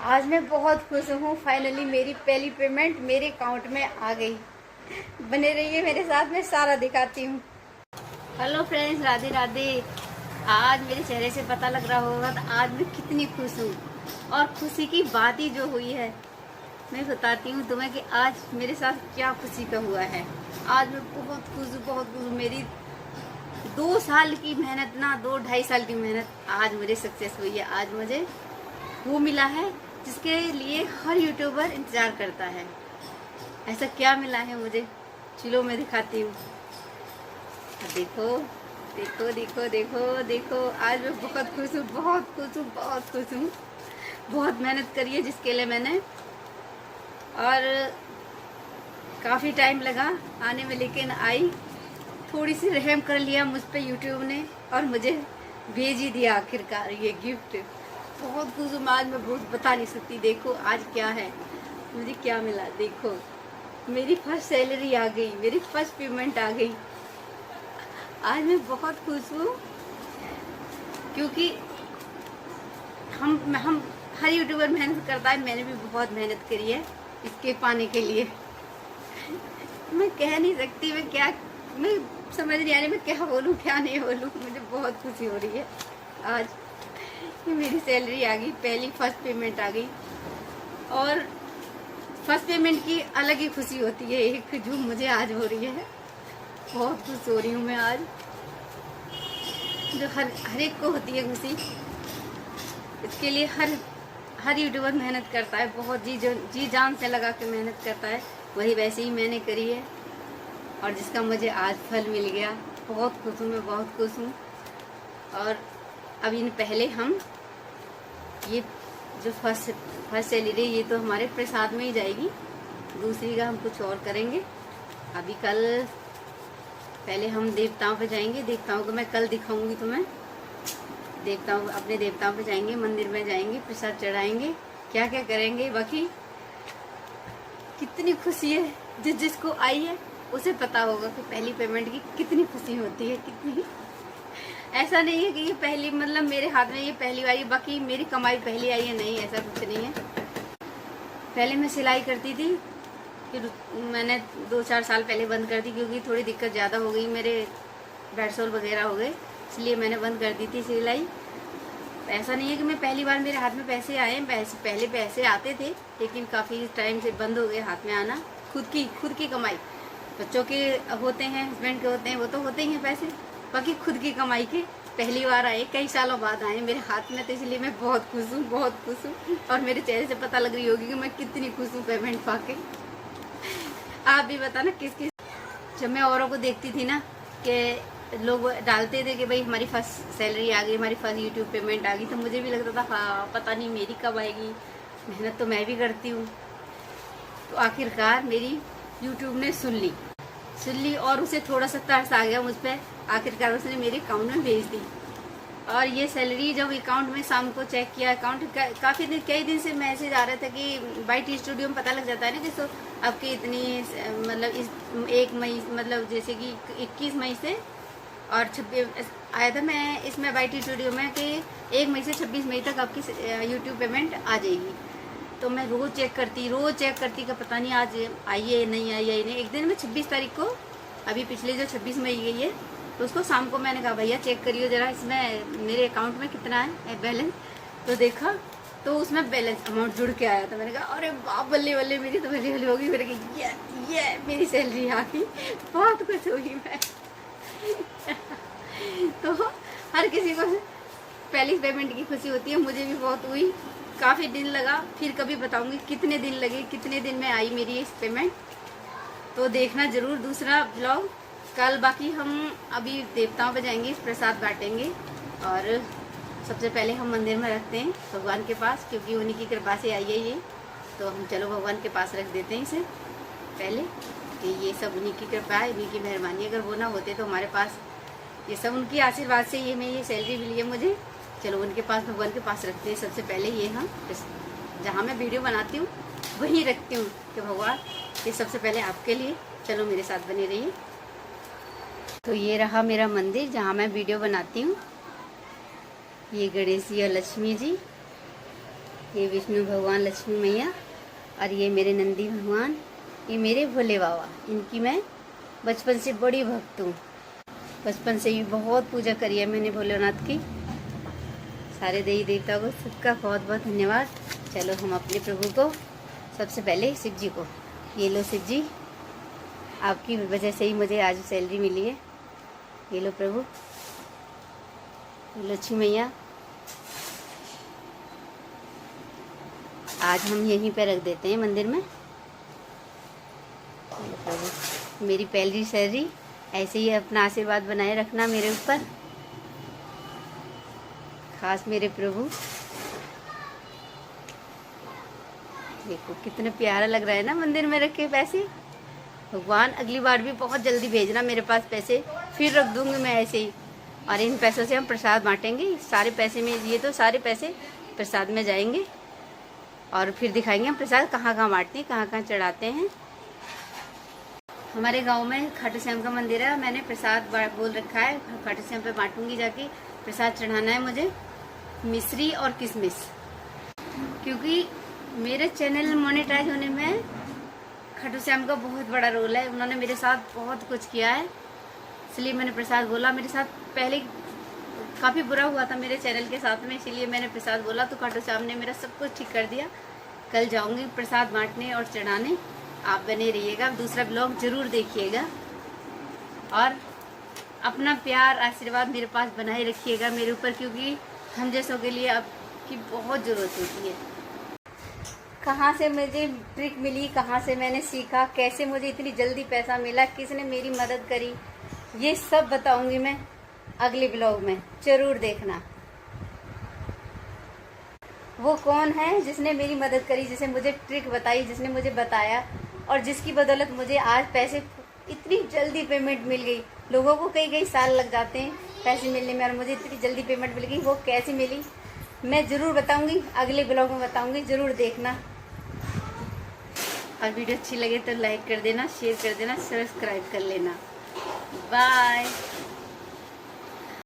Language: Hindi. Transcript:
आज मैं बहुत खुश हूँ। फाइनली मेरी पहली पेमेंट मेरे अकाउंट में आ गई। बने रहिए मेरे साथ, मैं सारा दिखाती हूँ। Hello friends, Radhe Radhe. आज मेरे चेहरे से पता लग रहा होगा तो आज मैं कितनी खुश हूँ। और खुशी की बात ही जो हुई है मैं बताती हूँ तुम्हें कि आज मेरे साथ क्या खुशी का हुआ है। आज मैं बहुत खुश हूँ, बहुत खुश हूँ। मेरी 2 साल की मेहनत ना, 2-2.5 साल की मेहनत आज मुझे सक्सेस हुई है। आज मुझे वो मिला है जिसके लिए हर यूट्यूबर इंतजार करता है। ऐसा क्या मिला है मुझे, चलो मैं दिखाती हूँ। देखो देखो देखो देखो देखो, आज मैं बहुत खुश हूँ, बहुत खुश हूँ, बहुत खुश हूँ। बहुत मेहनत करी है जिसके लिए मैंने, और काफ़ी टाइम लगा आने में, लेकिन आई। थोड़ी सी रहम कर लिया मुझ पे यूट्यूब ने और मुझे भेज ही दिया आखिरकार ये गिफ्ट। बहुत खुश हूँ आज, मैं बहुत बता नहीं सकती। देखो आज क्या है, मुझे क्या मिला। देखो मेरी फर्स्ट सैलरी आ गई, मेरी फर्स्ट पेमेंट आ गई। आज मैं बहुत खुश हूँ क्योंकि हम हर यूट्यूबर मेहनत करता है। मैंने भी बहुत मेहनत करी है इसके पाने के लिए। मैं कह नहीं सकती, मैं समझ नहीं आ रही मैं क्या बोलूँ क्या नहीं बोलूँ। मुझे बहुत खुशी हो रही है आज कि मेरी सैलरी आ गई, पहली फर्स्ट पेमेंट आ गई। और फर्स्ट पेमेंट की अलग ही खुशी होती है एक, जो मुझे आज हो रही है। बहुत खुश हो रही हूँ मैं आज, जो हर एक को होती है खुशी। इसके लिए हर यूट्यूबर मेहनत करता है, बहुत जी जान से लगा के मेहनत करता है। वही वैसे ही मैंने करी है और जिसका मुझे आज फल मिल गया। बहुत खुश हूँ मैं, बहुत खुश हूँ। और अब इन पहले हम ये जो फर्स्ट सैलरी, ये तो हमारे प्रसाद में ही जाएगी। दूसरी का हम कुछ और करेंगे। अभी कल पहले हम देवताओं पे जाएंगे। देवताओं को मैं कल दिखाऊंगी तुम्हें। अपने देवताओं पे जाएंगे, मंदिर में जाएंगे, प्रसाद चढ़ाएंगे, क्या क्या करेंगे। बाकी कितनी खुशी है, जिसको आई है उसे पता होगा कि पहली पेमेंट की कितनी खुशी होती है, कितनी। ऐसा नहीं है कि ये पहली, मतलब मेरे हाथ में ये पहली आई, बाकी मेरी कमाई पहली आई है, नहीं, ऐसा कुछ नहीं है। पहले मैं सिलाई करती थी, फिर मैंने 2-4 साल पहले बंद कर दी क्योंकि थोड़ी दिक्कत ज़्यादा हो गई, मेरे बेडसोल वगैरह हो गए, इसलिए मैंने बंद कर दी थी सिलाई। ऐसा नहीं है कि मैं पहली बार मेरे हाथ में पैसे आए, पहले पैसे आते थे, लेकिन काफ़ी टाइम से बंद हो गए हाथ में आना। खुद की कमाई, बच्चों के होते हैं, हस्बैंड के होते हैं, वो तो होते ही हैं पैसे। बाकी खुद की कमाई के पहली बार आए, कई सालों बाद आए मेरे हाथ में, तो इसलिए मैं बहुत खुश हूँ, बहुत खुश हूँ। और मेरे चेहरे से पता लग रही होगी कि मैं कितनी खुश हूँ पेमेंट पाके। आप भी बताना किस किस। जब मैं औरों को देखती थी ना कि लोग डालते थे कि भाई हमारी फर्स्ट सैलरी आ गई, हमारी फर्स्ट यूट्यूब पेमेंट आ गई, तो मुझे भी लगता था हाँ पता नहीं मेरी कब आएगी, मेहनत तो मैं भी करती हूँ। तो आखिरकार मेरी यूट्यूब ने सुन ली और उसे थोड़ा सा तरस आ गया मुझ पर। आखिरकार उसने मेरे अकाउंट में भेज दी। और ये सैलरी जब अकाउंट में शाम को चेक किया, अकाउंट कई दिन से मैसेज आ रहा था कि बाइट स्टूडियो में पता लग जाता है ना कि तो आपकी इतनी, मतलब इस 1 मई, मतलब जैसे कि 21 मई से और 26 आया था मैं इसमें बाइट स्टूडियो में कि 1 मई से 26 मई तक आपकी यूट्यूब पेमेंट आ जाएगी। तो मैं रोज़ चेक करती का पता नहीं आज आई है नहीं आई है नहीं। एक दिन मैं 26 तारीख को, अभी पिछले जो 26 मई गई है, तो उसको शाम को मैंने कहा भैया चेक करियो जरा इसमें मेरे अकाउंट में कितना है बैलेंस। तो देखा तो उसमें बैलेंस अमाउंट जुड़ के आया था। मैंने कहा अरे वाह, बल्ले बल्ले, मेरी तो बल्ले बल्ले होगी। मेरे कहा ये मेरी सैलरी आ गई, बहुत खुश हुई मैं। तो हर किसी को पहली पेमेंट की खुशी होती है, मुझे भी बहुत हुई। काफ़ी दिन लगा, फिर कभी बताऊंगी कितने दिन लगे, कितने दिन में आई मेरी इस पेमेंट। तो देखना जरूर दूसरा ब्लॉग कल। बाकी हम अभी देवताओं पे जाएंगे, प्रसाद बांटेंगे और सबसे पहले हम मंदिर में रखते हैं भगवान के पास, क्योंकि उन्हीं की कृपा से आई है ये। तो हम चलो भगवान के पास रख देते हैं इसे पहले, कि ये सब उन्हीं की कृपा है, उन्हीं की मेहरबानी। अगर वो ना होते तो हमारे पास, ये सब उनकी आशीर्वाद से ये सैलरी मिली है मुझे। चलो उनके पास, भगवान के पास रखते हैं सबसे पहले। ये हम जहाँ मैं वीडियो बनाती हूँ वहीं रखती हूँ कि भगवान ये सबसे पहले आपके लिए। चलो मेरे साथ बने रहिए। तो ये रहा मेरा मंदिर जहाँ मैं वीडियो बनाती हूँ। ये गणेश जी और लक्ष्मी जी, ये विष्णु भगवान, लक्ष्मी मैया, और ये मेरे नंदी भगवान, ये मेरे भोले बाबा। इनकी मैं बचपन से बड़ी भक्त हूँ। बचपन से ही बहुत पूजा करी है मैंने भोलेनाथ की। सारे देवी देवताओं को सबका बहुत बहुत धन्यवाद। चलो हम अपने प्रभु को, सबसे पहले शिव जी को, ये लो शिव जी, आपकी वजह से ही मुझे आज सैलरी मिली है। ये लो प्रभु, लक्ष्मी मैया, आज हम यहीं पे रख देते हैं मंदिर में। प्रभु मेरी पहली सैलरी, ऐसे ही अपना आशीर्वाद बनाए रखना मेरे ऊपर, खास मेरे प्रभु। देखो कितने प्यारा लग रहा है ना मंदिर में रखे पैसे। भगवान अगली बार भी बहुत जल्दी भेजना मेरे पास पैसे, फिर रख दूंगी मैं ऐसे ही। और इन पैसों से हम प्रसाद बांटेंगे। सारे पैसे में, ये तो सारे पैसे प्रसाद में जाएंगे, और फिर दिखाएंगे हम प्रसाद कहाँ कहाँ बांटते हैं, कहाँ कहाँ चढ़ाते हैं। हमारे गांव में खाटू श्याम का मंदिर है, मैंने प्रसाद बोल रखा है, खाटू श्याम पे बांटूंगी जाके। प्रसाद चढ़ाना है मुझे, मिश्री और किशमिश, क्योंकि मेरे चैनल मोनेटाइज होने में खाटू श्याम का बहुत बड़ा रोल है। उन्होंने मेरे साथ बहुत कुछ किया है, इसलिए मैंने प्रसाद बोला। मेरे साथ पहले काफ़ी बुरा हुआ था मेरे चैनल के साथ में, इसीलिए मैंने प्रसाद बोला, तो खाटू श्याम ने मेरा सब कुछ ठीक कर दिया। कल जाऊंगी प्रसाद बांटने और चढ़ाने, आप बने रहिएगा, दूसरा ब्लॉग जरूर देखिएगा, और अपना प्यार आशीर्वाद मेरे पास बनाए रखिएगा मेरे ऊपर, क्योंकि हम जैसों के लिए आपकी बहुत ज़रूरत होती है। कहाँ से मुझे ट्रिक मिली, कहाँ से मैंने सीखा, कैसे मुझे इतनी जल्दी पैसा मिला, किसने मेरी मदद करी, ये सब बताऊंगी मैं अगले ब्लॉग में, जरूर देखना। वो कौन है जिसने मेरी मदद करी, जिसे मुझे ट्रिक बताई, जिसने मुझे बताया, और जिसकी बदौलत मुझे आज पैसे, इतनी जल्दी पेमेंट मिल गई। लोगों को कई कई साल लग जाते हैं पैसे मिलने में, और मुझे इतनी जल्दी पेमेंट मिल गई। वो कैसे मिली मैं ज़रूर बताऊंगी, अगले ब्लॉग में बताऊंगी, ज़रूर देखना। और वीडियो अच्छी लगे तो लाइक कर देना, शेयर कर देना, सब्सक्राइब कर लेना। बाय।